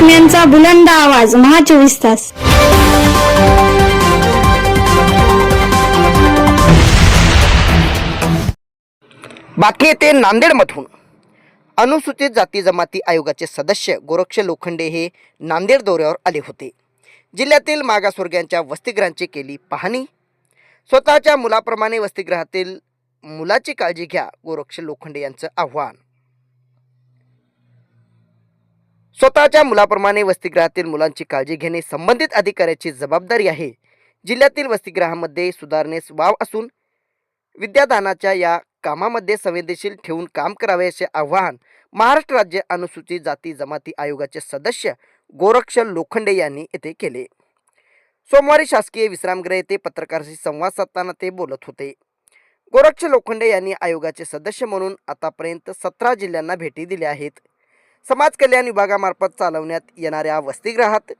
बातम्यांचा बुलंद आवाज महा 24 तास. बातमी येते नांदेडमधून. अनुसूचित जाती जमाती आयोगाचे सदस्य गोरक्ष लोखंडे हे नांदेड दौऱ्यावर आले होते. जिल्ह्यातील मागासवर्गीयांच्या वसतिगृहांची केली पाहणी. स्वतःच्या मुलाप्रमाणे वसतिगृहातील मुलाची काळजी घ्या, गोरक्ष लोखंडे यांचं आव्हान. स्वतःच्या मुलाप्रमाणे वसतिगृहातील मुलांची काळजी घेणे संबंधित अधिकाऱ्याची जबाबदारी आहे. जिल्ह्यातील वसतिगृहामध्ये सुधारणेस वाव असून विद्यादानाच्या या कामामध्ये संवेदनशील ठेवून काम करावे असे आवाहन महाराष्ट्र राज्य अनुसूचित जाती जमाती आयोगाचे सदस्य गोरक्ष लोखंडे यांनी येथे केले. सोमवारी शासकीय विश्रामगृह येथे पत्रकारांशी संवाद साधताना ते बोलत होते. गोरक्ष लोखंडे यांनी आयोगाचे सदस्य म्हणून आतापर्यंत 17 जिल्ह्यांना भेटी दिल्या आहेत. समाज कल्याण विभागामार्फत चालवण्यात येणाऱ्या वसतिगृहात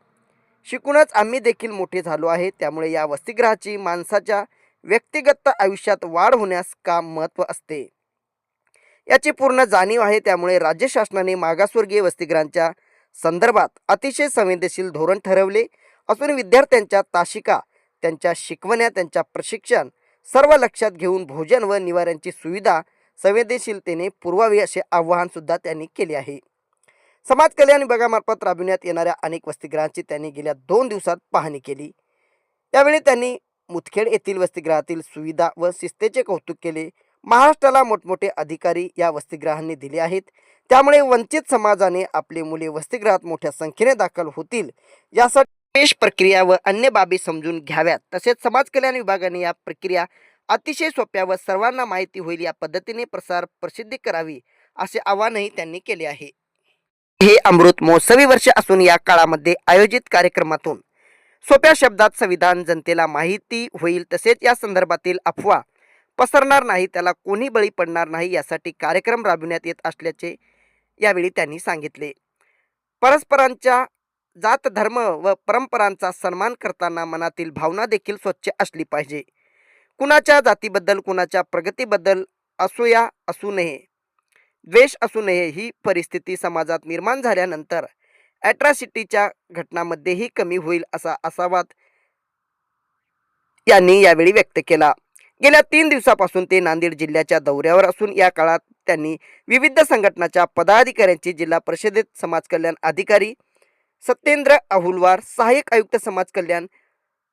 शिकूनच आम्ही देखील मोठे झालो आहे. त्यामुळे या वसतिगृहाची माणसाच्या व्यक्तिगत आयुष्यात वाढ होण्यास काम महत्त्व असते याची पूर्ण जाणीव आहे. त्यामुळे राज्य शासनाने मागासवर्गीय वसतिगृहांच्या संदर्भात अतिशय संवेदनशील धोरण ठरवले असून विद्यार्थ्यांच्या तासिका, त्यांच्या शिकवण्या, त्यांच्या प्रशिक्षण सर्व लक्षात घेऊन भोजन व निवाऱ्याची सुविधा संवेदनशीलतेने पुरवावी असे आवाहन सुद्धा त्यांनी केले आहे. समाज कल्याण विभागामार्फत राबविण्यात येणाऱ्या अनेक वसतिगृहांची त्यांनी गेल्या 2 दिवसात पाहणी केली. त्यावेळी त्यांनी मुदखेड येथील वसतिगृहातील सुविधा व शिस्तीचे कौतुक केले. महाराष्ट्राला मोठमोठे अधिकारी या वसतिगृहांनी दिले आहेत. त्यामुळे वंचित समाजाने आपले मुले वसतिगृहात मोठ्या संख्येने दाखल होतील यासाठी प्रवेश प्रक्रिया व अन्य बाबी समजून घ्याव्यात. तसेच समाज कल्याण विभागाने या प्रक्रिया अतिशय सोप्या व सर्वांना माहिती होईल या पद्धतीने प्रसिद्धी करावी असे आवाहनही त्यांनी केले आहे. हे अमृत महोत्सवी वर्ष असून या काळामध्ये आयोजित कार्यक्रमातून सोप्या शब्दात संविधान जनतेला माहिती होईल. तसेच या संदर्भातील अफवा पसरणार नाही, त्याला कोणी बळी पडणार नाही यासाठी कार्यक्रम राबविण्यात येत असल्याचे यावेळी त्यांनी सांगितले. परस्परांच्या जात धर्म व परंपरांचा सन्मान करताना मनातील भावना देखील स्वच्छ असली पाहिजे. कुणाच्या जातीबद्दल, कुणाच्या प्रगतीबद्दल असूया असू नये, द्वेष असू नये. ही परिस्थिती समाजात निर्माण झाल्यानंतर ॲट्रॉसिटीच्या घटनांमध्येही कमी होईल असा आशावाद यांनी यावेळी व्यक्त केला. गेल्या 3 दिवसापासून ते नांदेड जिल्ह्याच्या दौऱ्यावर असून या काळात त्यांनी विविध संघटनांच्या पदाधिकाऱ्यांची, जिल्हा परिषदेत समाज कल्याण अधिकारी सत्येंद्र अहुलवार, सहाय्यक आयुक्त समाज कल्याण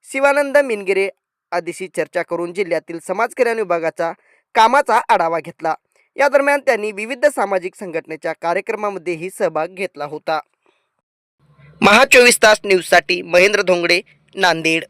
शिवानंद मिनगिरे आदींशी चर्चा करून जिल्ह्यातील समाज कल्याण विभागाच्या कामाचा आढावा घेतला. या दरम्यान त्यांनी विविध सामाजिक संघटनेच्या कार्यक्रमांमध्येही सहभाग घेतला होता. महा 24 तास न्यूजसाठी महेंद्र धोंगडे, नांदेड.